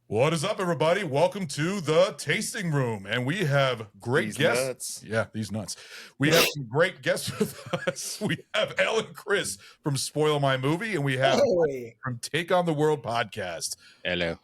What is up, everybody? Welcome to the tasting room, and we have great These guests. nuts. Yeah, these nuts. We have some great guests with us. We have Ellen and Chris from Spoil My Movie, and we have Mike from Take on the World podcast. Hello.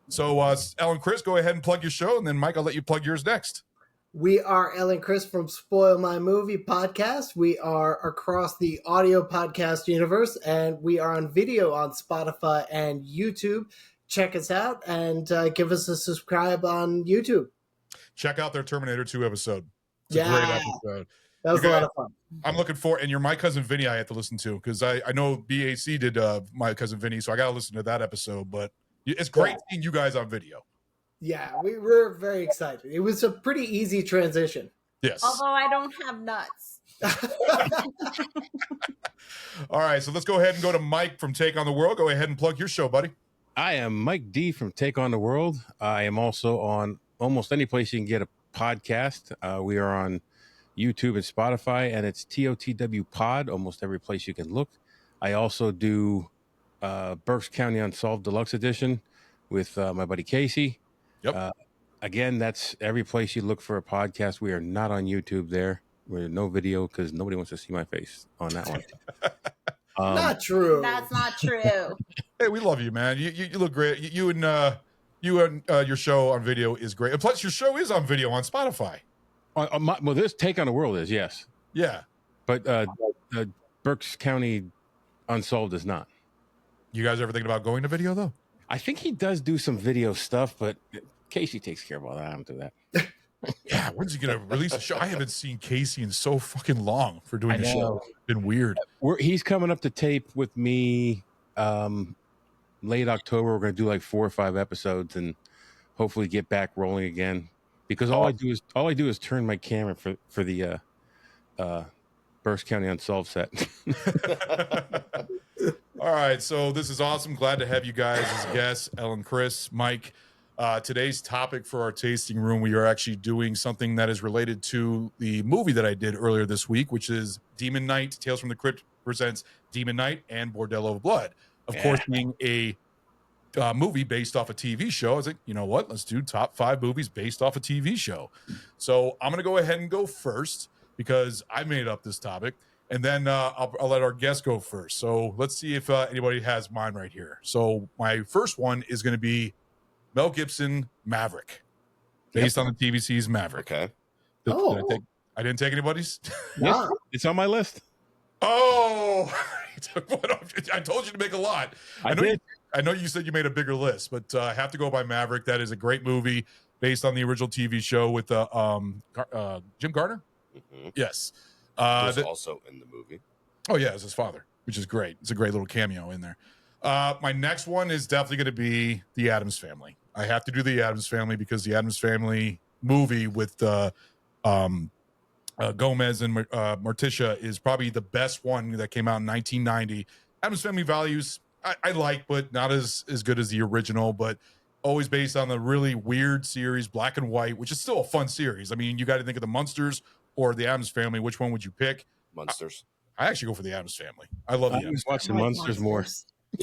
So, Ellen, Chris, go ahead and plug your show, and then Mike, I'll let you plug yours next. We are Ellen and Chris from Spoil My Movie podcast. We are across the audio podcast universe, and we are on video on Spotify and YouTube. Check us out and give us a subscribe on YouTube. Check out their Terminator 2 episode. It's Yeah. a great episode. That was a lot of fun. I'm looking for, and you're My Cousin Vinny I have to listen to, because I know BAC did My Cousin Vinny, so I got to listen to that episode, but it's great seeing you guys on video. Yeah, we were very excited. It was a pretty easy transition. Yes. Although I don't have nuts. All right, so let's go ahead and go to Mike from Take on the World. Go ahead and plug your show, buddy. I am Mike D from Take on the World. I am also on almost any place you can get a podcast. We are on YouTube and Spotify, and it's TOTW Pod, almost every place you can look. I also do Berks County Unsolved Deluxe Edition with my buddy Casey. Yep. Again, that's every place you look for a podcast. We are not on YouTube there. We're no video because nobody wants to see my face on that one. Not true. That's not true. Hey, we love you, man. You look great. You and your show on video is great. And plus, your show is on video on Spotify. Well, this Take on the World is, yes. Yeah. But Berks County Unsolved is not. You guys ever thinking about going to video, though? I think he does do some video stuff, but Casey takes care of all that. I don't do that. Yeah, when's he going to release a show? I haven't seen Casey in so fucking long for doing the show. It's been weird. He's coming up to tape with me late October. We're going to do like 4 or 5 episodes and hopefully get back rolling again. Because all I do is turn my camera for the Berks County Unsolved set. All right, so this is awesome. Glad to have you guys as guests, Ellen, Chris, Mike. Today's topic for our tasting room, we are actually doing something that is related to the movie that I did earlier this week, which is Demon Knight, Tales from the Crypt presents Demon Knight and Bordello of Blood. Of course, being a movie based off a TV show, I was like, you know what? Let's do top 5 movies based off a TV show. So I'm going to go ahead and go first because I made up this topic. And then I'll let our guest go first. So let's see if anybody has mine right here. So my first one is going to be Mel Gibson, Maverick, based on the TVC's Maverick. Okay. I didn't take anybody's? Yeah. It's on my list. Oh, I told you to make a lot. I did. I know you said you made a bigger list, but I have to go by Maverick. That is a great movie based on the original TV show with Jim Garner. Mm-hmm. Yes. Was also in the movie. Oh, yeah, it's his father, which is great. It's a great little cameo in there. My next one is definitely going to be The Addams Family. I have to do The Addams Family because The Addams Family movie with Gomez and Morticia is probably the best one that came out in 1990. Addams Family Values, I like, but not as good as the original, but always based on the really weird series, Black and White, which is still a fun series. I mean, you got to think of the Munsters or the Addams Family. Which one would you pick? Munsters. I actually go for the Addams Family. I love the Addams Watch the Munsters more.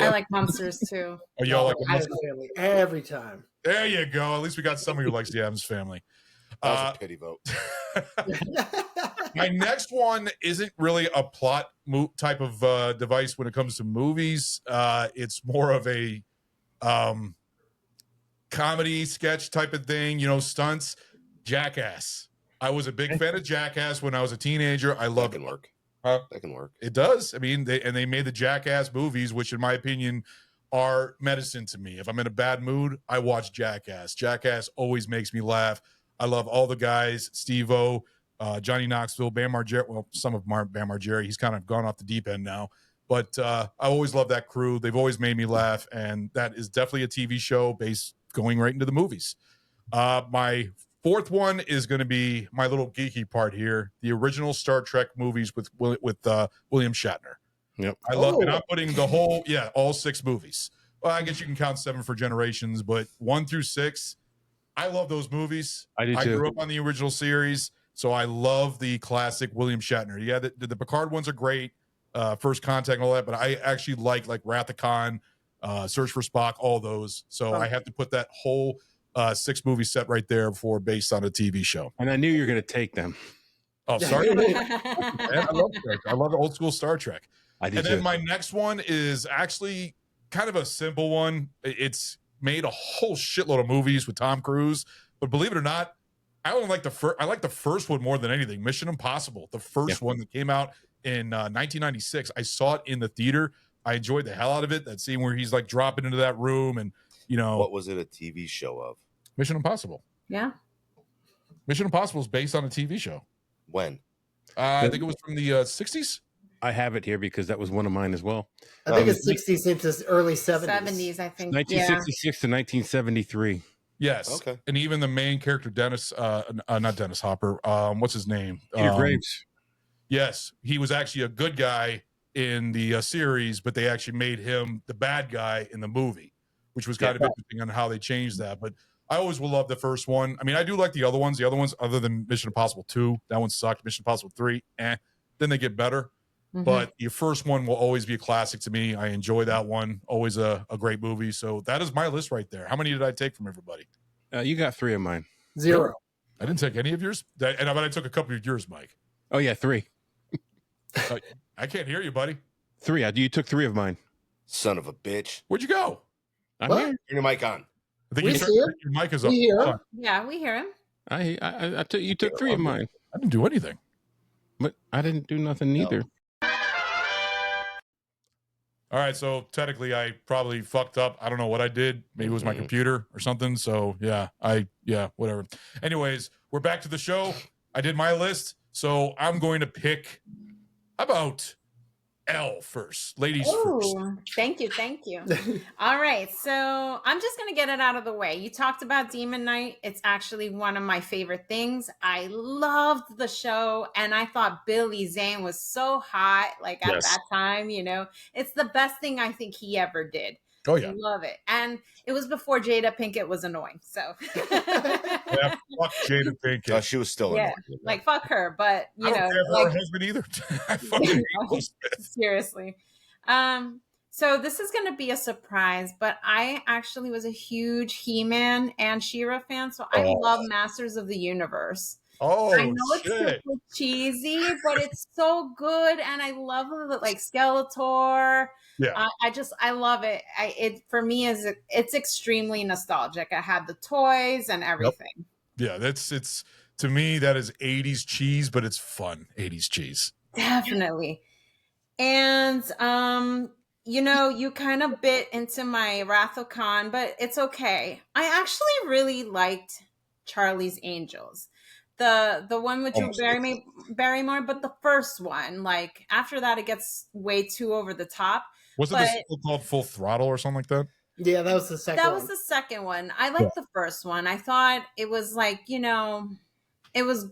I like monsters too. Oh, y'all like the Addams Munsters? Family every time. There you go. At least we got somebody who likes the Addams Family. That was a pity vote. My next one isn't really a plot type of device when it comes to movies. It's more of a comedy sketch type of thing, stunts. Jackass. I was a big fan of Jackass when I was a teenager. I loved That can it. work. That can work. It does. I mean, they made the Jackass movies, which in my opinion are medicine to me. If I'm in a bad mood, I watch Jackass. Jackass always makes me laugh. I love all the guys, Steve-O, Johnny Knoxville, Bam Margera. Well, some of Bam Margera. He's kind of gone off the deep end now. But I always love that crew. They've always made me laugh. And that is definitely a TV show based going right into the movies. My fourth one is going to be my little geeky part here. The original Star Trek movies with William Shatner. Yep. I love it. I'm putting the whole, all 6 movies. Well, I guess you can count 7 for Generations, but 1 through 6, I love those movies. I do too. I grew up on the original series, so I love the classic William Shatner. Yeah, the Picard ones are great, First Contact and all that, but I actually like Wrath of Khan, Search for Spock, all those. So I have to put that whole 6 movie set right there for based on a TV show. And I knew you were going to take them. Oh, sorry. Man, I love old school Star Trek. I do and then too. my next one is actually kind of a simple one. It's made a whole shitload of movies with Tom Cruise, but believe it or not, I only like the first. I like the first one more than anything. Mission Impossible, the first one that came out in 1996. I saw it in the theater. I enjoyed the hell out of it. That scene where he's like dropping into that room, and what was it a TV show of? Mission Impossible. Yeah. Mission Impossible is based on a TV show. When? I think it was from the 60s. I have it here because that was one of mine as well. I think it's 60s into early 70s. 70s, I think. 1966 to 1973. Yes. Okay. And even the main character, Dennis, not Dennis Hopper. What's his name? Peter Graves. Yes, he was actually a good guy in the series, but they actually made him the bad guy in the movie, which was kind of interesting on how they changed that. But I always will love the first one. I mean, I do like the other ones. The other ones, other than Mission Impossible 2, that one sucked. Mission Impossible 3, then they get better. Mm-hmm. But your first one will always be a classic to me. I enjoy that one. Always a great movie. So that is my list right there. How many did I take from everybody? You got 3 of mine. 0. I didn't take any of yours. But I took a couple of yours, Mike. Oh, yeah, 3. I can't hear you, buddy. 3. You took 3 of mine. Son of a bitch. Where'd you go? I'm here. Turn your mic on. I think your mic is up. Yeah, we hear him. You took 3 of mine. I didn't do anything. But I didn't do nothing either. All right, so technically I probably fucked up. I don't know what I did. Maybe it was my computer or something. So whatever. Anyways, we're back to the show. I did my list. So I'm going to pick about L first. Ladies first. Thank you. All right. So I'm just going to get it out of the way. You talked about Demon Knight. It's actually one of my favorite things. I loved the show, and I thought Billy Zane was so hot, like at that time, It's the best thing I think he ever did. Oh, yeah. I love it. And it was before Jada Pinkett was annoying. So yeah, fuck Jada Pinkett. Oh, she was still annoying. Like fuck her, but I don't care for her husband either. I fucking hate Will Smith. Seriously. So this is gonna be a surprise, but I actually was a huge He-Man and She-Ra fan, so I love Masters of the Universe. Oh, I know it's super cheesy, but it's so good, and I love like Skeletor. Yeah, I love it. It for me it's extremely nostalgic. I had the toys and everything. Yep. Yeah, it's to me that is 80s cheese, but it's fun 80s cheese. Definitely. And you kind of bit into my Wrath of Khan, but it's okay. I actually really liked Charlie's Angels. The one with Drew Barrymore, but the first one, like after that, it gets way too over the top. Wasn't this called Full Throttle or something like that? Yeah, that was the second one. That was the second one. I liked the first one. I thought it was like, it was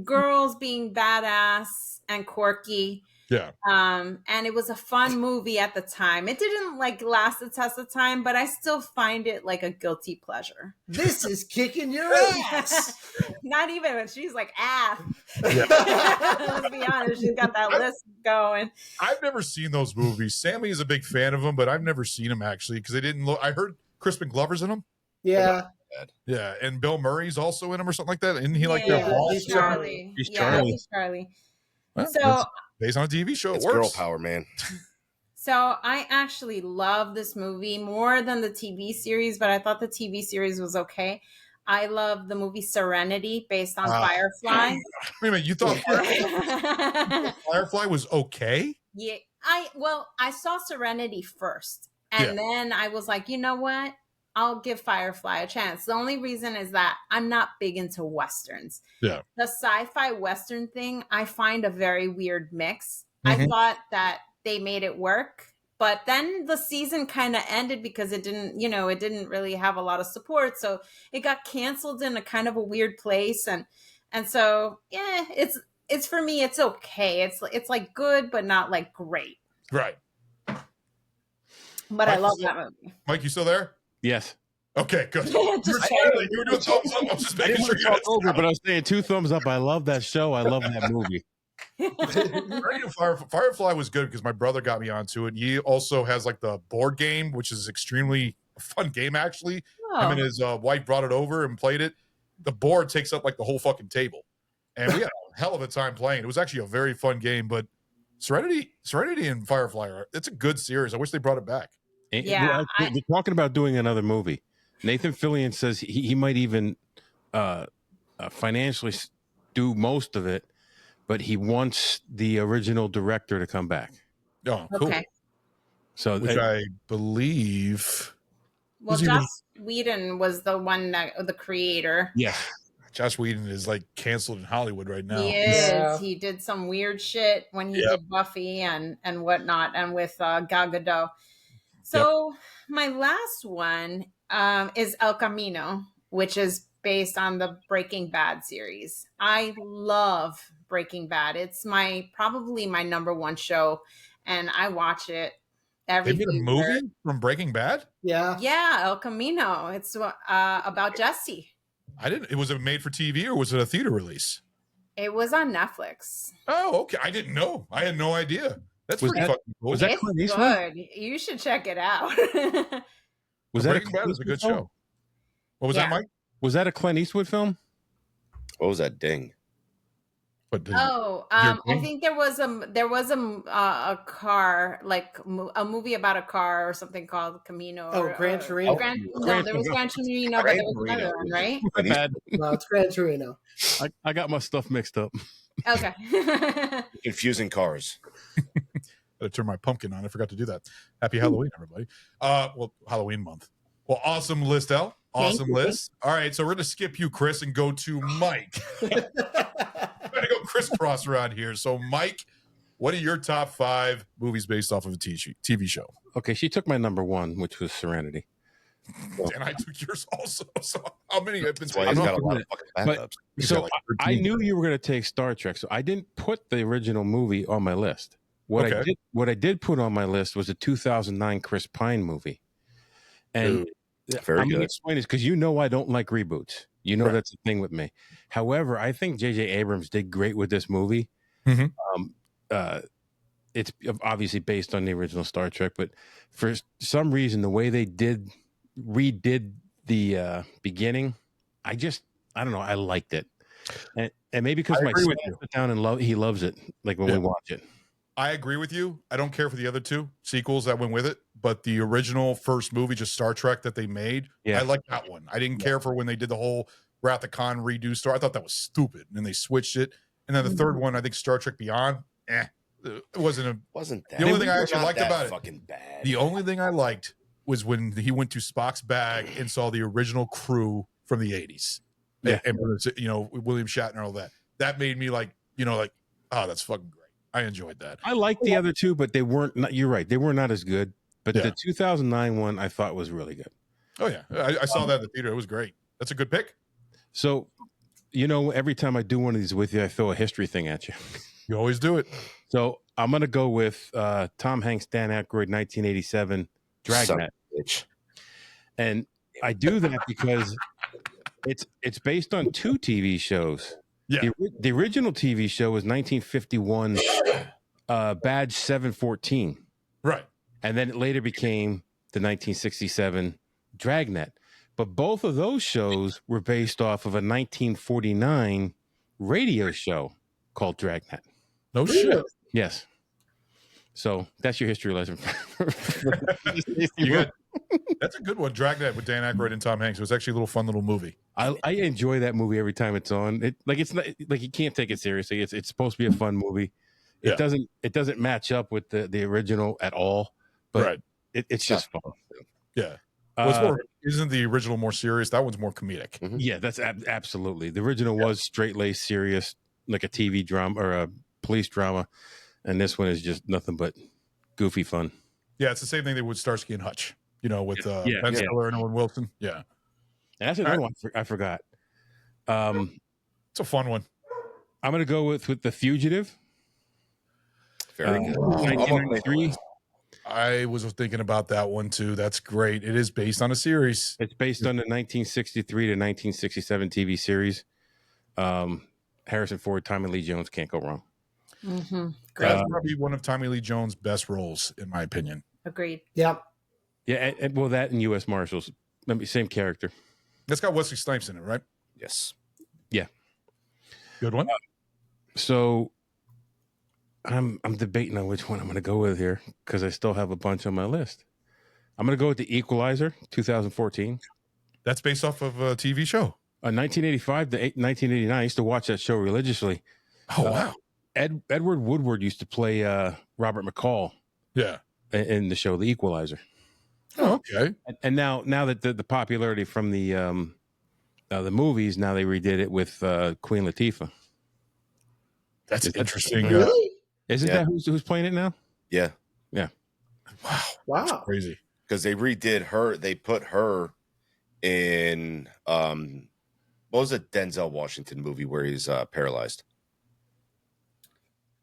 girls being badass and quirky. Yeah. And it was a fun movie at the time. It didn't like last the test of time, but I still find it like a guilty pleasure. This is kicking your ass. Not even when she's like ass. Yeah. Let's be honest, she's got that list going. I've never seen those movies. Sammy is a big fan of them, but I've never seen them actually because they didn't look. I heard Crispin Glover's in them. Yeah. Yeah, and Bill Murray's also in them or something like that. Isn't he like their boss? He's Charlie. He's Charlie. He's Charlie. Well, so based on a TV show, it's it girl works. power, man. So I actually love this movie more than the TV series, but I thought the TV series was okay. I love the movie Serenity based on Firefly. Wait a minute, you thought Firefly was okay? Yeah, I saw Serenity first, and then I was like, you know what? I'll give Firefly a chance. The only reason is that I'm not big into Westerns. Yeah. The sci-fi Western thing, I find a very weird mix. I thought that they made it work, but then the season kind of ended because it didn't really have a lot of support. So it got canceled in a kind of a weird place. And so, yeah, it's for me, it's okay. It's like good, but not like great. Right. But Mike, I love that movie. Mike, you still there? Yes. Okay, good. You you were doing thumbs up. I was just making sure you had over, but I was saying 2 thumbs up. I love that show. I love that movie. Firefly was good because my brother got me onto it. He also has like the board game, which is extremely fun game actually. Him and his wife brought it over and played it. The board takes up like the whole fucking table, and we had a hell of a time playing. It was actually a very fun game. But Serenity, and Firefly, it's a good series. I wish they brought it back. Yeah, they're talking about doing another movie. Nathan Fillion says he might even financially do most of it, but he wants the original director to come back. Oh, cool. Okay. So, which I believe. Well, Joss Whedon was the one the creator. Yeah. Joss Whedon is like canceled in Hollywood right now. He is. Yeah. He did some weird shit when he did Buffy and whatnot, and with Gal Gadot. So my last one is El Camino, which is based on the Breaking Bad series. I love Breaking Bad. It's probably my number one show, and I watch it every. They made a movie from Breaking Bad? Yeah, El Camino. It's about Jesse. Was it made for TV or was it a theater release? It was on Netflix. Oh, okay. I didn't know. I had no idea. That's pretty fucking cool. Was that Clint Eastwood? Good. You should check it out. Was that Breaking Bad was a good show. What was that, Mike? Was that a Clint Eastwood film? What was that ding? I think there was a car, like a movie about a car or something called Camino. Gran Torino. No, there was Gran Torino, but there was another one, right? Bad. No, it's Gran Torino. I got my stuff mixed up. Okay. Confusing cars. Gotta turn my pumpkin on. I forgot to do that. Happy Halloween, everybody. Well, Halloween month. Well, awesome list, El. Awesome list. All right, so we're gonna skip you, Chris, and go to Mike. We're gonna go crisscross around here. So, Mike, what are your top 5 movies based off of a TV show? Okay, she took my number 1, which was Serenity. And I took yours also. So how many have been? That's why he's got a lot of fucking backups. So I knew you were going to take Star Trek, so I didn't put the original movie on my list. What I did put on my list was a 2009 Chris Pine movie, and I'm going to explain this because I don't like reboots. That's the thing with me. However, I think J.J. Abrams did great with this movie. Mm-hmm. It's obviously based on the original Star Trek, but for some reason, the way they redid the beginning, I don't know, I liked it, and maybe because my son sat down and he loves it, like when we watch it. I agree with you. I don't care for the other 2 sequels that went with it, but the original first movie, just Star Trek that they made, I like that one. I didn't care for when they did the whole Wrath of Khan redo Star. I thought that was stupid, and then they switched it. And then the third one, I think Star Trek Beyond, it wasn't that. The only thing I actually liked about it, fucking bad. The only thing I liked was when he went to Spock's bag and saw the original crew from the 80s. Yeah. And William Shatner, all that. That made me like, oh, that's fucking great. I enjoyed that. I liked the other 2, but they weren't. You're right. They were not as good. But the 2009 one I thought was really good. Oh yeah, I saw that in the theater. It was great. That's a good pick. So, every time I do one of these with you, I throw a history thing at you. You always do it. So I'm gonna go with Tom Hanks, Dan Aykroyd, 1987, Dragnet. And I do that because it's based on 2 TV shows. Yeah. The original TV show was 1951, Badge 714. Right. And then it later became the 1967 Dragnet. But both of those shows were based off of a 1949 radio show called Dragnet. No shit. Yes. So that's your history lesson. That's a good one. Dragnet with Dan Aykroyd and Tom Hanks. It was actually a little fun little movie. I enjoy that movie every time it's on. It's not like you can't take it seriously. It's supposed to be a fun movie. It doesn't match up with the original at all. But it's just fun. Yeah. Isn't the original more serious? That one's more comedic. Mm-hmm. Yeah, that's absolutely. The original was straight-laced, serious, like a TV drama or a police drama, and this one is just nothing but goofy fun. Yeah, it's the same thing they would Starsky and Hutch, with Ben Stiller and Owen Wilson. Yeah, and that's another one I forgot. It's a fun one. I'm going to go with The Fugitive. Very good. 1993. I was thinking about that one too. That's great. It is based on a series. It's based on the 1963 to 1967 TV series. Harrison Ford, Tommy Lee Jones, can't go wrong. Great. That's probably one of Tommy Lee Jones' best roles, in my opinion. Agreed. Yep. Yeah, and well, that and U.S. Marshals, same character. That's got Wesley Snipes in it, right? Yes. Yeah. Good one. So I'm debating on which one I'm going to go with here because I still have a bunch on my list. I'm going to go with The Equalizer, 2014. That's based off of a TV show. 1985 to 1989. I used to watch that show religiously. Oh, wow. Edward Woodward used to play Robert McCall Yeah. in the show The Equalizer. Oh, okay. And now that the popularity from the movies, now they redid it with Queen Latifah. That's interesting. Really? Isn't that who's playing it now? Yeah. Wow. Wow. That's crazy. Because they redid her. They put her in what was it, Denzel Washington movie where he's paralyzed?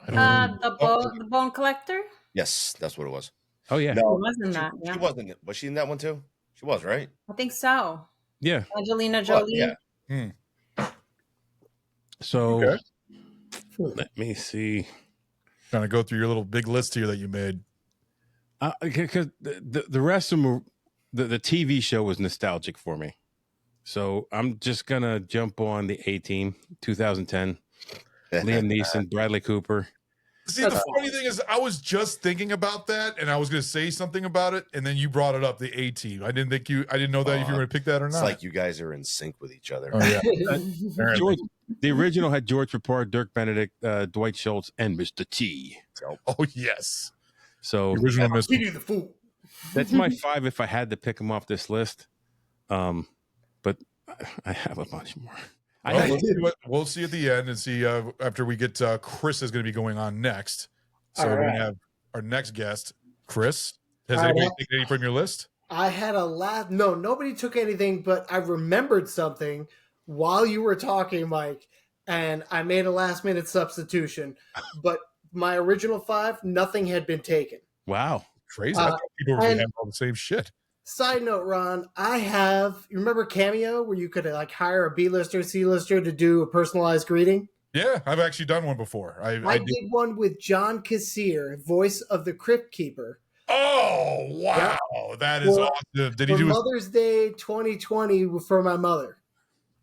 The Bone Collector? Yes, that's what it was. Oh yeah, She was in that. She Yeah. wasn't. Was she in that one too? She was, right? I think so. yeah. Angelina Well, Jolie. yeah. So Okay. let me see. Trying to go through your little big list here that you made. Because the rest of them, the TV show was nostalgic for me. So I'm just gonna jump on the A-Team, 2010. Liam Neeson, Bradley Cooper. See, the funny thing is, I was just thinking about that, and I was going to say something about it, and then you brought it up, the A-Team. I didn't know that if you were going to pick that or It's not. like you guys are in sync with each other. Oh yeah. Apparently. George, the original had George Papard, Dirk Benedict, Dwight Schultz, and Mr. T. Oh yes. So The original Mr. Kitty the Fool. that's my 5 if I had to pick them off this list. But I have a bunch more. We'll see at the end and see after we get Chris is going to be going on next. So All we're going right. to have our next guest, Chris. Has All anybody right. taken any from your list? I had no, nobody took anything, but I remembered something while you were talking, Mike, and I made a last minute substitution. But my original 5, nothing had been taken. Wow. Crazy. I thought people were and- having all the same shit. Side note, Ron, you remember Cameo where you could like hire a B-lister, C-lister to do a personalized greeting? Yeah, I've actually done one before. I did one with John Kassir, voice of the Crypt Keeper. Oh, wow. That is awesome. Did he For do Mother's Day 2020 for my mother.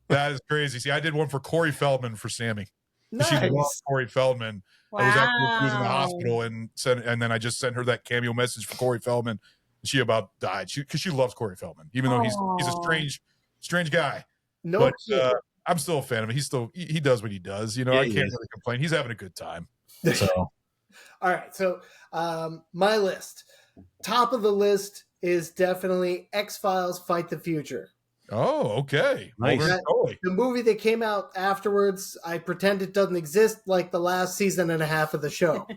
that is crazy. See, I did one for Corey Feldman for Sammy. Nice. She loves Corey Feldman. Wow. I was actually she was in the hospital and then I just sent her that cameo message for Corey Feldman. She about died because she loves Corey Feldman, even though he's a strange guy. No But kidding. I'm still a fan of him. He does what he does. You know, Yeah, I he can't is. really complain. He's having a good time. So All right, so my list. Top of the list is definitely X-Files Fight the Future. okay. Nice. Mulder and Scully. The movie that came out afterwards, I pretend it doesn't exist like the last season and a half of the show.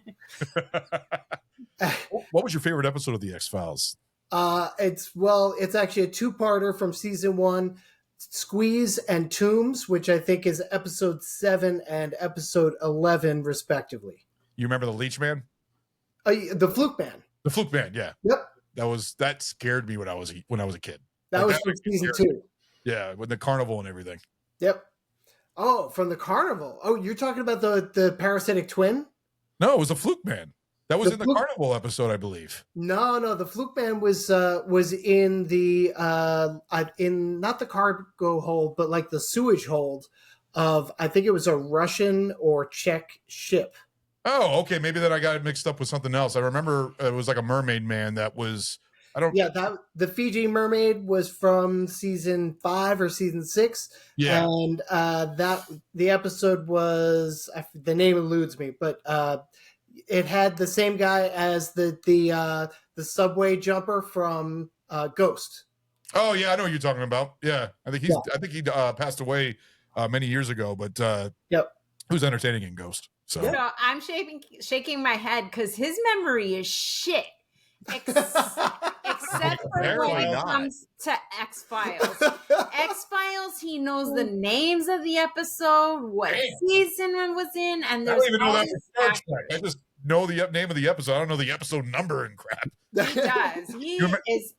What was your favorite episode of the X-Files? It's actually a two-parter from season 1, Squeeze and Tombs, which I think is episode 7 and episode 11 respectively. You remember the Leech Man? The Fluke Man. The Fluke Man, yeah. Yep. That scared me when I was a kid. That Like, was that from makes me season scared. 2. Yeah, with the carnival and everything. Yep. Oh, from the carnival. Oh, you're talking about the parasitic twin? No, it was the Fluke Man. That was The in the Fluke- carnival episode, I believe. No, the Fluke Man was in the in not the cargo hold, but like the sewage hold of, I think it was a Russian or Czech ship. Oh, okay. Maybe then I got it mixed up with something else. I remember it was like a mermaid man that was. I don't. Yeah, the Fiji mermaid was from season 5 or season 6. Yeah. And the episode was, the name eludes me, but it had the same guy as the subway jumper from Ghost. Oh yeah, I know what you're talking about. Yeah, I think he passed away many years ago, but Yep. he was entertaining in Ghost. So So I'm shaking my head because his memory is shit. Except for when Apparently it not. comes to X-Files. X-Files, he knows the names of the episode, what season it was in, and I there's don't even know all that this for Star act- Trek. I just know the name of the episode. I don't know the episode number and crap. He does. He You remember- is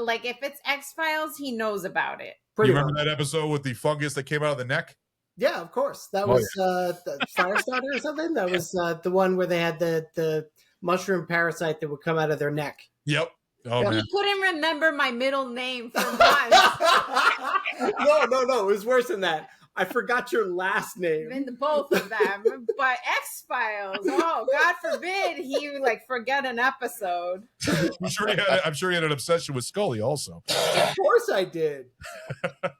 like, if it's X-Files, he knows about it. You remember that episode with the fungus that came out of the neck? Yeah, of course. That Oh, was the Firestarter or something. That was the one where they had the mushroom parasite that would come out of their neck. Yep. Oh Yep. man. He couldn't remember my middle name for months. No. It was worse than that. I forgot your last name. In the both of them, but X-Files. Oh, God forbid he like forget an episode. I'm sure he had an obsession with Scully also. Of course I did.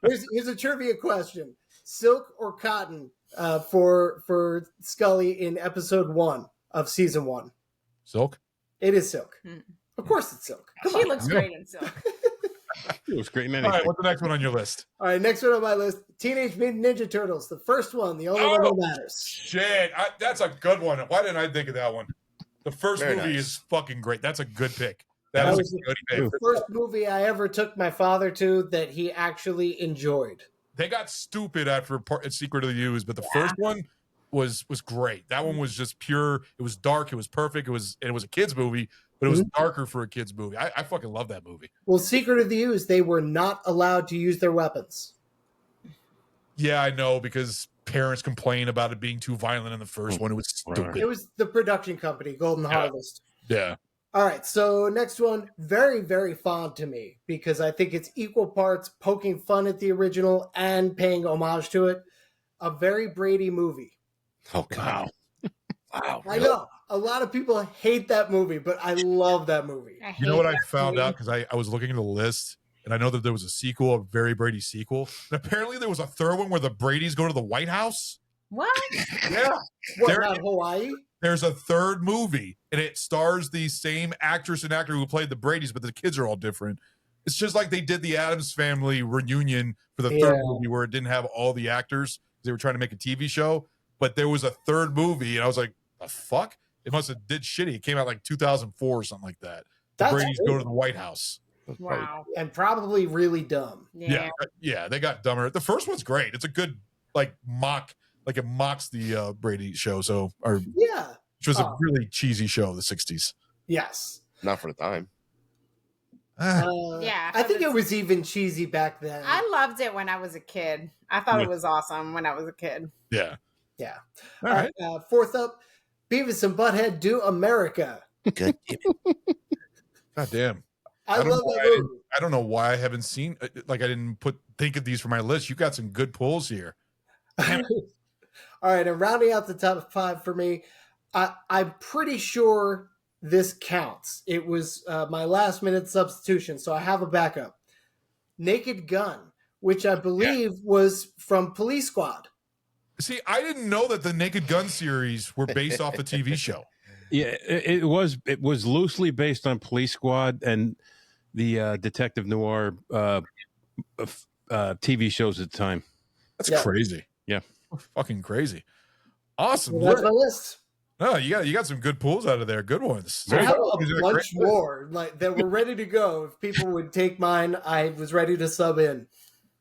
Here's a trivia question: silk or cotton for Scully in episode 1 of season 1? Silk. It is silk. Hmm. Of course, it's silk. Come She on. looks great in silk. It was great in All anything. right, what's the next one on your list? All right, next one on my list: Teenage Mutant Ninja Turtles, the first one, the only one that matters. Shit, that's a good one. Why didn't I think of that one? The first Very movie nice. is fucking great. That's a good pick. That That was was a good pick. The first movie I ever took my father to that he actually enjoyed. They got stupid after Secret of the Use, but the first one was great. That one was just pure. It was dark. It was perfect. It was a kids movie, but it was darker for a kids movie. I fucking love that movie. Well, Secret of the Use, they were not allowed to use their weapons. Yeah, I know, because parents complain about it being too violent in the first one. It was stupid. It was the production company, Golden Harvest. Yeah. All right, so next one, very, very fond to me because I think it's equal parts poking fun at the original and paying homage to it. A Very Brady Movie. Oh God! Wow. I know a lot of people hate that movie, but I love that movie. I hate You know what I that found movie. out? Because I was looking at the list, and I know that there was a sequel, a Very Brady sequel. And apparently there was a third one where the Bradys go to the White House. What? Yeah. What, There- not Hawaii? There's a third movie, and it stars the same actress and actor who played the Bradys, but the kids are all different. It's just like they did the Addams Family reunion for the third movie where it didn't have all the actors. They were trying to make a TV show, but there was a third movie, and I was like, the fuck? It must have did shitty. It came out like 2004 or something like that. The That's Bradys cool. go to the White House. Wow. And probably really dumb. Yeah, they got dumber. The first one's great. It's a good like it mocks the Brady show. Yeah. Which was a really cheesy show of the 60s. Yes. Not for the time. Yeah, I think but it was even cheesy back then. I loved it when I was a kid. I thought it was awesome when I was a kid. Yeah. Yeah. All right. Fourth up, Beavis and Butthead Do America. Good. God damn. I don't love know why that movie. I don't know why I haven't seen like I didn't think of these for my list. You got some good pulls here. All right, and rounding out the top 5 for me, I'm pretty sure this counts. It was my last minute substitution, so I have a backup. Naked Gun, which I believe was from Police Squad. See, I didn't know that the Naked Gun series were based off the TV show. Yeah, it was loosely based on Police Squad and the detective noir TV shows at the time. That's Yeah. crazy. Yeah. Fucking crazy. Awesome. Well, that's my list. No, you got some good pulls out of there. Good ones. I have These are a great bunch lists. more like that were ready to go. If people would take mine, I was ready to sub in.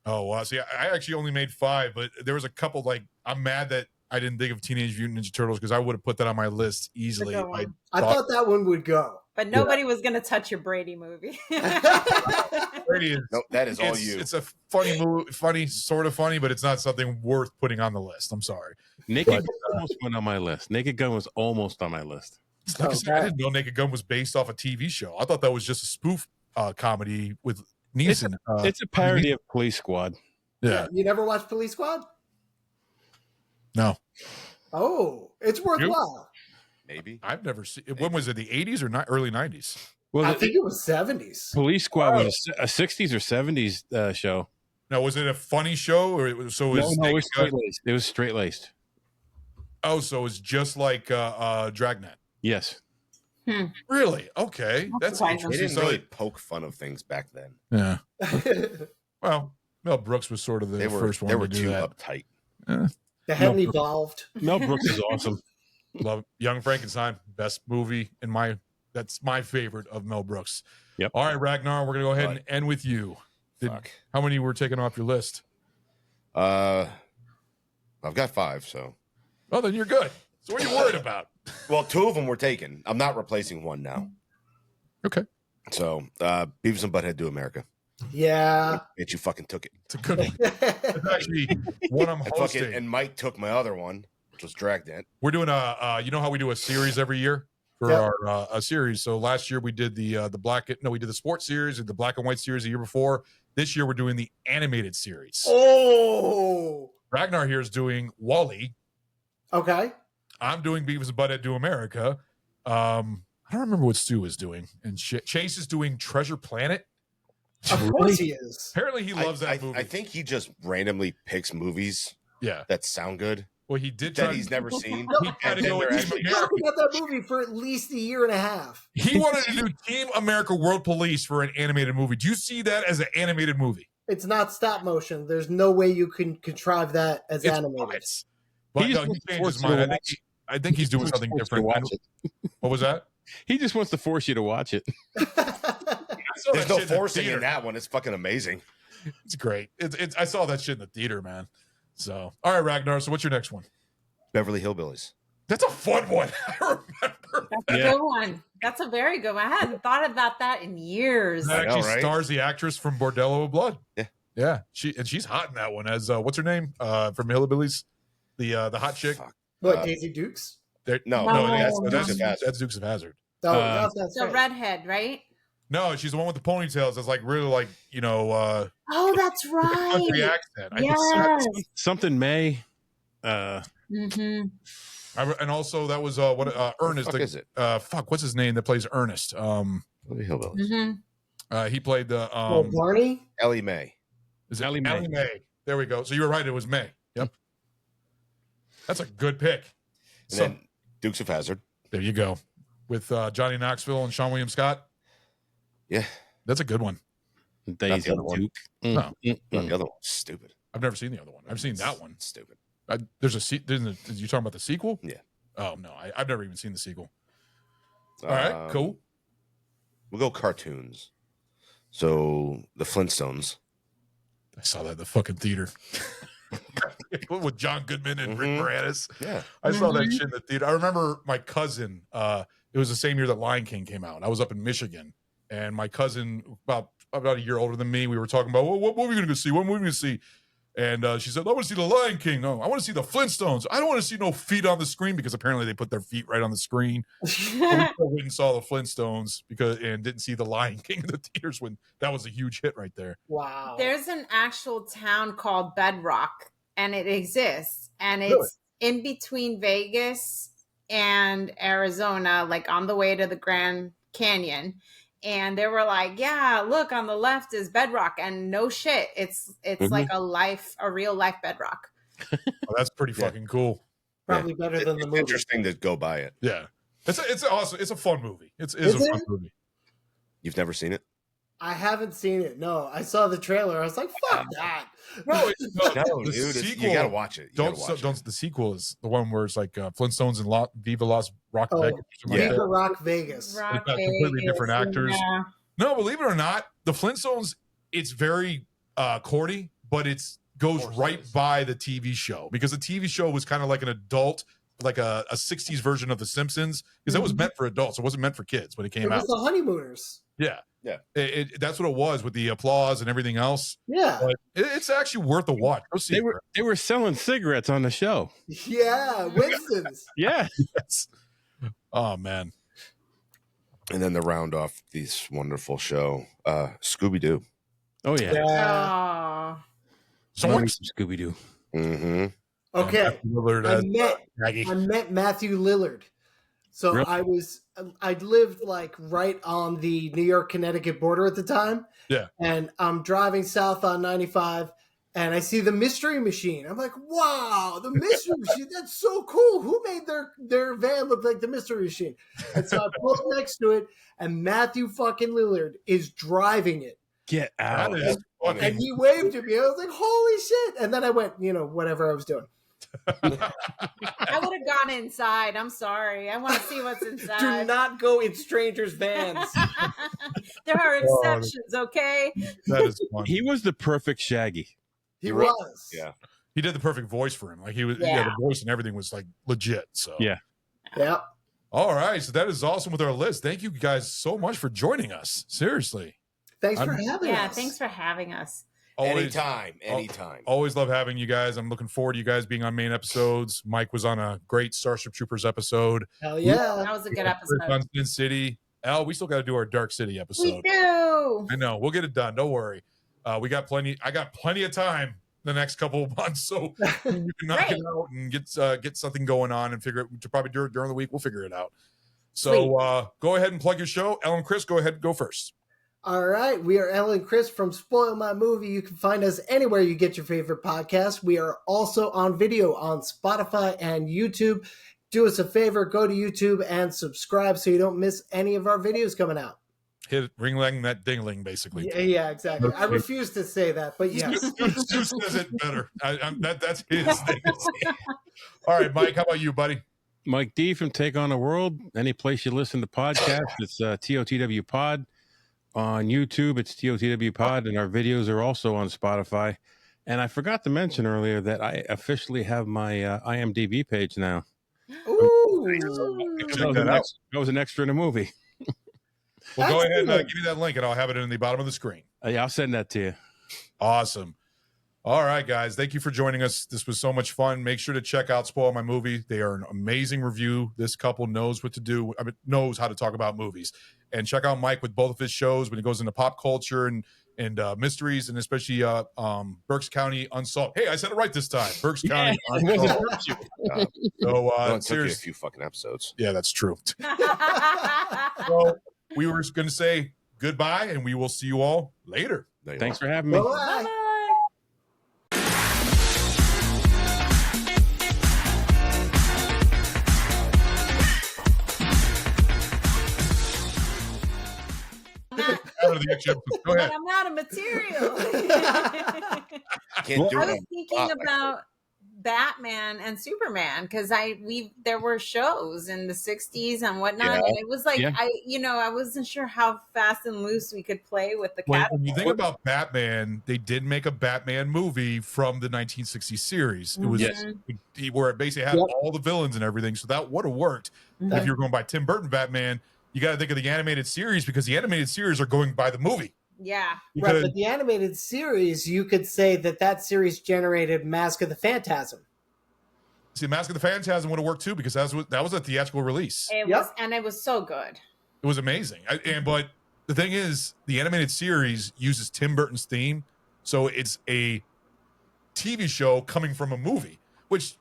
Oh wow! See, I actually only made 5, but there was a couple. Like, I'm mad that I didn't think of Teenage Mutant Ninja Turtles because I would have put that on my list easily. Good one. I thought that one would go. But nobody was going to touch your Brady movie. Brady is, Nope, that is all you. It's a funny movie, sort of funny, but it's not something worth putting on the list. I'm sorry. Naked Gun almost went on my list. Naked Gun was almost on my list. Like I said, I didn't know Naked Gun was based off a TV show. I thought that was just a spoof comedy with Neeson. It's a parody of Police Squad. Yeah. You never watched Police Squad? No, Oh, it's worthwhile. Maybe. I've never seen. When was it? The 80s or early 90s? Well, I the think it was 70s. Police Squad was a 60s or 70s show. Now, was it a funny show or it was? So it was No, it Naked was Gun? straight laced. It was straight laced. Oh, so it's just like Dragnet. Yes. Really? Okay, that's fine. They interesting. didn't So really poke fun of things back then. yeah. Well, Mel Brooks was sort of the They were first one they were to do too that. uptight. They hadn't evolved. Mel Brooks is awesome. Love Young Frankenstein, best movie in my. That's my favorite of Mel Brooks. Yep. All right, Ragnar, we're gonna go ahead and Right. end with you. Fuck. How many were taken off your list? I've got 5, so. Oh, then you're good. So what are you worried about? Well, 2 of them were taken. I'm not replacing one now. Okay. So, Beavis and Butthead Do America. Yeah. Bitch, you fucking took it. It's a good one. It's actually one I'm hosting. And Mike took my other one, which was Dragnet. We're doing you know how we do a series every year for Yep. our a series. So last year we did we did the sports series and the black and white series the year before. This year we're doing the animated series. Oh. Ragnar here is doing Wall-E. Okay. I'm doing Beavis and Butthead Do America. I don't remember what Stu is doing, and Chase is doing Treasure Planet. Of course he is. Apparently he loves that movie. I think he just randomly picks movies that sound good. Well, he did that he's never seen. He tried to go with He's been talking about that movie for at least a year and a half. He wanted to do Team America World Police for an animated movie. Do you see that as an animated movie? It's not stop motion. There's no way you can contrive that as animated. But he changed his mind. I think he's doing something different. What was that? He just wants to force you to watch it. There's no forcing in that one. It's fucking amazing. It's great. I saw that shit in the theater, man. So, all right, Ragnar. So, what's your next one? Beverly Hillbillies. That's a fun one. I remember. That's a good one. That's a very good one. I hadn't thought about that in years. That actually stars the actress from Bordello of Blood. Yeah, yeah. She's hot in that one as what's her name from Hillbillies, the hot chick. What, Daisy Dukes? No, that's Dukes of Hazzard. Oh, that's the redhead, right? No, she's the one with the ponytails. That's like really like oh, that's right. Country accent. Yes. Something May. Mm-hmm. And also that was Ernest. What is it? What's his name that plays Ernest? Hillbillies. Mm-hmm. He played the Barney. Ellie Mae. Is it Ellie Mae? May? There we go. So you were right. It was May. Yep. That's a good pick. And then Dukes of Hazzard. There you go. With Johnny Knoxville and Sean William Scott. Yeah. That's a good one. Daisy Duke. No. The other one's stupid. I've never seen the other one. I've seen that one. Stupid. There's you talking about the sequel? Yeah. Oh, no. I've never even seen the sequel. All right. Cool. We'll go cartoons. So the Flintstones. I saw that in the fucking theater. With John Goodman and Rick Moranis. Yeah. I saw that shit in the theater. I remember my cousin, it was the same year that Lion King came out. I was up in Michigan, and my cousin, about a year older than me, we were talking about, what movie are we going to go see? What movie are we going to see? And she said, I want to see the Lion King. No, I want to see the Flintstones. I don't want to see no feet on the screen, because apparently they put their feet right on the screen. So we went and saw the Flintstones and didn't see the Lion King in the theaters when that was a huge hit right there. Wow. There's an actual town called Bedrock, and it exists, and it's in between Vegas and Arizona, like on the way to the Grand Canyon. And they were like, yeah, look, on the left is Bedrock. And no shit, it's like a real life Bedrock. Oh, that's pretty fucking cool. Probably better than the movie. Interesting to go by it. Yeah. It's awesome. It's a fun movie. It's a fun movie. You've never seen it? I haven't seen it. No, I saw the trailer. I was like, fuck that. No, the dude, sequel, you gotta watch it. The sequel is the one where it's like Flintstones and Viva Las Rock Vegas. Viva Rock Vegas. Rock Vegas, Vegas, completely different actors. Yeah. No, believe it or not, the Flintstones, it's very corny, but it goes right by the TV show, because the TV show was kind of like an adult, like a 60s version of The Simpsons, because that was meant for adults. It wasn't meant for kids when it came out. It was the Honeymooners. Yeah. Yeah. That's what it was, with the applause and everything else. Yeah. But it's actually worth a watch. Go see They were selling cigarettes on the show. Yeah, Winston's. Yeah. Yes. Oh, man. And then to round off this wonderful show, Scooby-Doo. Oh, yeah. Oh. So Scooby-Doo. Mm-hmm. Okay. I I met Matthew Lillard. So Really? I lived like right on the New York, Connecticut border at the time. Yeah. And I'm driving south on 95 and I see the Mystery Machine. I'm like, wow, the Mystery Machine. That's so cool. Who made their van look like the Mystery Machine? And so I pulled up next to it and Matthew fucking Lillard is driving it. Get out. And he waved at me. I was like, holy shit. And then I went, whatever I was doing. I would have gone inside. I'm sorry. I want to see what's inside. Do not go in strangers' vans. There are exceptions, okay? That is fun. He was the perfect Shaggy. He was. Yeah. He did the perfect voice for him. Like he was, Yeah. the voice and everything was like legit. So Yeah. Yeah. All right. So that is awesome with our list. Thank you guys so much for joining us. Seriously. Thanks for having us. Yeah, thanks for having us. Anytime. Always love having you guys. I'm looking forward to you guys being on main episodes. Mike was on a great Starship Troopers episode. Hell yeah. That was a good episode. On Sin City. Al, we still got to do our Dark City episode. We do. I know. We'll get it done. Don't worry. We got plenty. I got plenty of time the next couple of months, so we can knock it out and get something going on and figure it. Probably during the week, we'll figure it out. So go ahead and plug your show. Ellen, Chris, go ahead and go first. All right. We are Ellen and Chris from Spoil My Movie. You can find us anywhere you get your favorite podcast. We are also on video on Spotify and YouTube. Do us a favor, go to YouTube and subscribe so you don't miss any of our videos coming out. Hit ring-lang that ding-ling, basically. Yeah, exactly. I refuse to say that, but yes. Stu says it better. That's his thing. All right, Mike, how about you, buddy? Mike D from Take on the World. Any place you listen to podcasts, it's TOTW Pod. On YouTube, it's TOTW Pod, and our videos are also on Spotify. And I forgot to mention earlier that I officially have my IMDb page now. Ooh. That was an extra in a movie. Well, go ahead and give me that link, and I'll have it in the bottom of the screen. Yeah, I'll send that to you. Awesome. All right, guys. Thank you for joining us. This was so much fun. Make sure to check out Spoil My Movie. They are an amazing review. This couple knows what to do. Knows how to talk about movies. And check out Mike with both of his shows when he goes into pop culture and mysteries, and especially Berks County Unsolved. Hey, I said it right this time. Berks County Unsolved. So seriously, a few fucking episodes. Yeah, that's true. So we were going to say goodbye, and we will see you all later. Thanks for having me. Bye-bye. Go ahead. I'm out of material. Can't do I it. was thinking about Batman and Superman because there were shows in the 60s and whatnot, and it was like I wasn't sure how fast and loose we could play with the cat. When you think about Batman, they did make a Batman movie from the 1960 series. It was where it basically had all the villains and everything, so that would have worked. If you were going by Tim Burton Batman, you got to think of the animated series because the animated series are going by the movie. Yeah. Right, but the animated series, you could say that series generated Mask of the Phantasm. See, Mask of the Phantasm would have worked too because that was a theatrical release. It was, and it was so good. It was amazing. But the thing is, the animated series uses Tim Burton's theme, so it's a TV show coming from a movie, which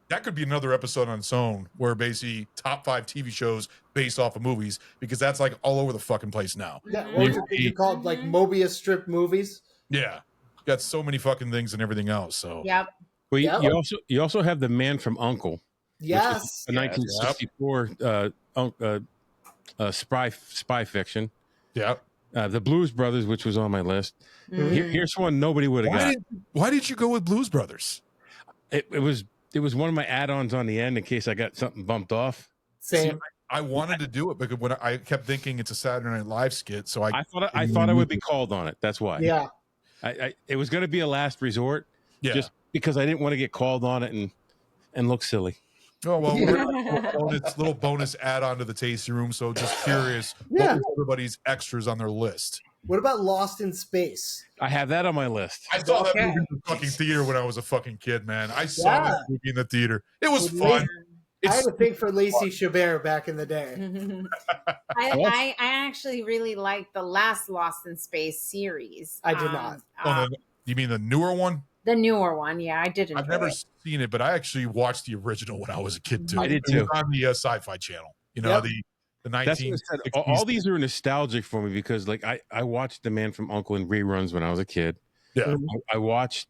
that could be another episode on its own, where basically top 5 TV shows based off of movies, because that's like all over the fucking place now. Yeah, or you called like Mobius strip movies. Yeah, got so many fucking things and everything else. So well, you also have The Man from U.N.C.L.E. Yes, a 1964 spy fiction. Yeah, The Blues Brothers, which was on my list. Here's one nobody would have got. Why did you go with Blues Brothers? It was one of my add-ons on the end in case I got something bumped off. Same. See, I wanted to do it because when I kept thinking it's a Saturday Night Live skit, so I thought I would be called on it. That's why. Yeah, it was going to be a last resort. Yeah, just because I didn't want to get called on it and look silly. Oh well, it's a little bonus add-on to the tasting room. So just curious, what was everybody's extras on their list? What about Lost in Space? I have that on my list. I saw that movie in the fucking theater when I was a fucking kid, man. I saw that movie in the theater. It was fun. I had a thing for Lacey Chabert back in the day. I actually really liked the last Lost in Space series. I did not. You mean the newer one? The newer one, yeah, I didn't. I've never seen it, but I actually watched the original when I was a kid too. I did too. It was on the Sci-Fi Channel. You know, the 1960s. All these are nostalgic for me because, like, I watched The Man from U.N.C.L.E. in reruns when I was a kid. Yeah, I watched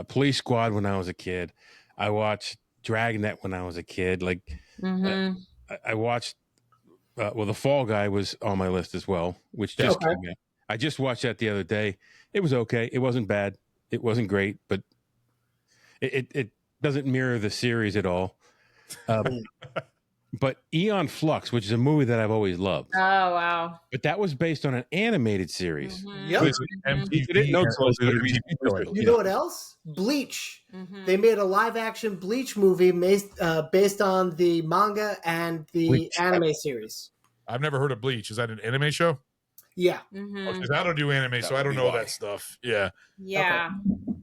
Police Squad when I was a kid. I watched Dragnet when I was a kid. Like, I watched. The Fall Guy was on my list as well, which just came out. I just watched that the other day. It was okay. It wasn't bad. It wasn't great, but it doesn't mirror the series at all. But Eon Flux, which is a movie that I've always loved. Oh, wow. But that was based on an animated series. Yep. You know what else? Bleach. They made a live-action Bleach movie based on the manga and the anime series. I've never heard of Bleach. Is that an anime show? Yeah. Mhm. I don't do anime, so I would don't be know why. that stuff. Yeah, Yeah.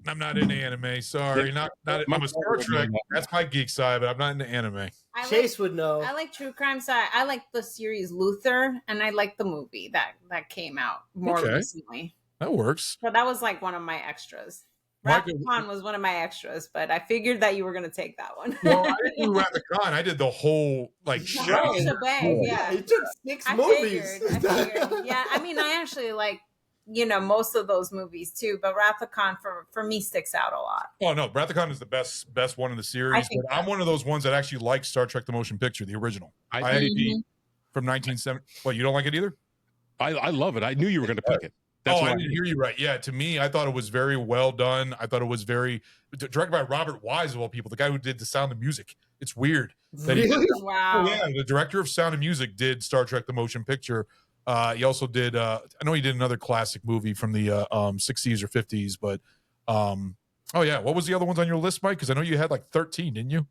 I'm not into anime. Sorry, not. I'm a Star Trek. That's my geek side, but I'm not into anime. Chase would know. I like true crime, so I like the series Luther, and I like the movie that came out more Okay. recently. That works. So that was like one of my extras. Michael- Rathacon was one of my extras, but I figured that you were going to take that one. Well, I didn't do Rathacon. I did the whole like The show. whole shebang, yeah. It took 6 I movies. figured. Yeah, I mean, I actually like, most of those movies too, but Rathacon for me sticks out a lot. Oh no, Rathacon is the best one in the series. think But I'm one of those ones that actually like Star Trek: The Motion Picture, the original. I From 1970. Well, you don't like it either? I love it. I knew you were going to pick it. That's I why didn't hear you right. Yeah, to me, I thought it was very well done. I thought it was very directed by Robert Wise of all people, the guy who did the Sound of Music. It's weird that Really? Wow. Oh, yeah, the director of Sound of Music did Star Trek: The Motion Picture. He also did. I know he did another classic movie from the 60s or 50s, but oh yeah, what was the other ones on your list, Mike? Because I know you had like 13, didn't you?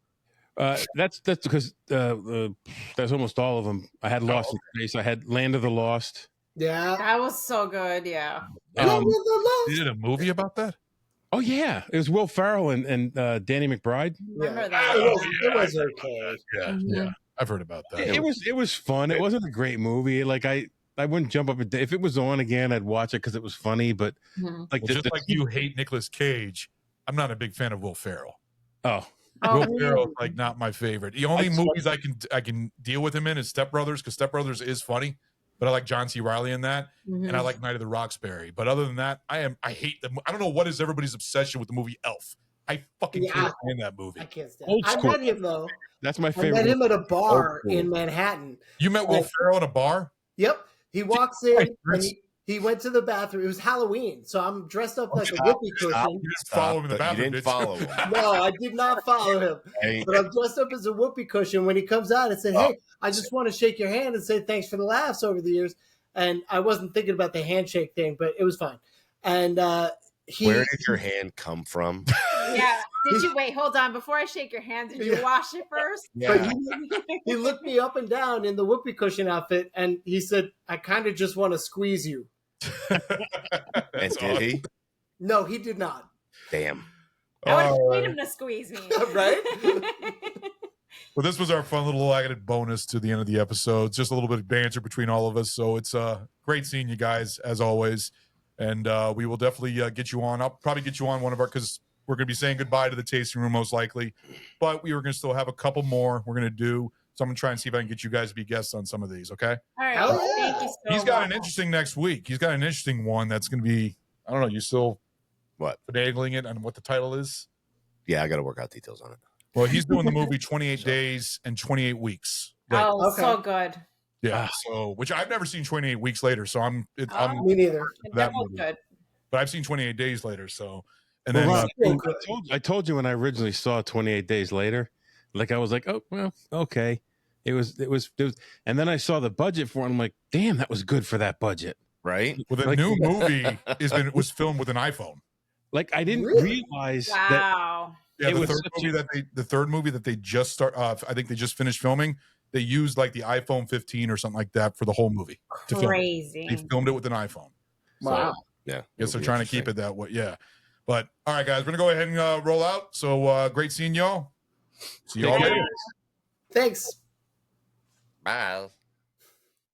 that's because that's almost all of them. I had Lost in Space. I had Land of the Lost. Yeah. That was so good. Yeah. They did a movie about that. Oh yeah, it was Will Ferrell and Danny McBride. Remember Yeah. that? It was okay. Yeah, Mhm. yeah, I've heard about that. It was fun. It wasn't a great movie. Like I wouldn't jump up if it was on again. I'd watch it because it was funny. But Mhm. like Well, just like you hate Nicolas Cage, I'm not a big fan of Will Ferrell. oh Oh, Will Ferrell is like not my favorite. The only I- movies I can deal with him in is Step Brothers, because Step Brothers is funny, but I like John C. Riley in that, mhm. and I like Night of the Roxbury. But other than that, I hate them. I don't know what is everybody's obsession with the movie Elf. I fucking Yeah. can't stand that movie. I can't stand Old it. I school. met him though. that's my I favorite. met him at a bar Old school. in Manhattan. You met Will Ferrell in a bar? Yep. He walks in Christ, and Chris. he went to the bathroom. It was Halloween, so I'm dressed up like a Stop, whoopee stop. cushion. You didn't follow him in the You bathroom, didn't did follow you? him. No, I did not follow him. Hey, But I'm dressed up as a whoopee cushion. When he comes out, I said, "Hey, I just want to shake your hand and say thanks for the laughs over the years." And I wasn't thinking about the handshake thing, but it was fine. And he, where did your hand come from? Yeah. Did you wait? Hold on. Before I shake your hand, did you Yeah. wash it first? but he looked me up and down in the whoopee cushion outfit, and he said, "I kind of just want to squeeze you." And That's did he? No, he did not. Damn. I would have All paid right. him to squeeze me. Right? Well, this was our fun little added bonus to the end of the episode. Just a little bit of banter between all of us. So it's great seeing you guys as always. And we will definitely get you on. I'll probably get you on one of our, because we're going to be saying goodbye to the tasting room most likely. But we were going to still have a couple more we're going to do. So I'm going to try and see if I can get you guys to be guests on some of these. Okay. All right. Hell Well, yeah. thank you so He's got an much. interesting next week. He's got an interesting one that's going to be, I don't know, you still What? finagling it on what the title is? Yeah, I got to work out details on it. Well, he's doing the movie 28 Days and 28 Weeks. Later. Oh, Okay. so good. Yeah. So, which I've never seen 28 Weeks Later. So I'm Me neither. that That was movie. good. But I've seen 28 Days Later. So, and Well, then Ron, I told you when I originally saw 28 Days Later, like I was like, oh well, okay. It was, and then I saw the budget for it. And I'm like, damn, that was good for that budget. Right? well, the like- new movie was filmed with an iPhone. Like I didn't Really? realize that. Wow. Yeah, It the was third such movie that they just start. I think they just finished filming. They used like the iPhone 15 or something like that for the whole movie. To film it. Crazy. They filmed it with an iPhone. Wow. Yeah. Guess they're trying to keep it that way. Yeah. But all right, guys, we're gonna go ahead and roll out. So great seeing y'all. See you all Take care. later. Thanks. Bye.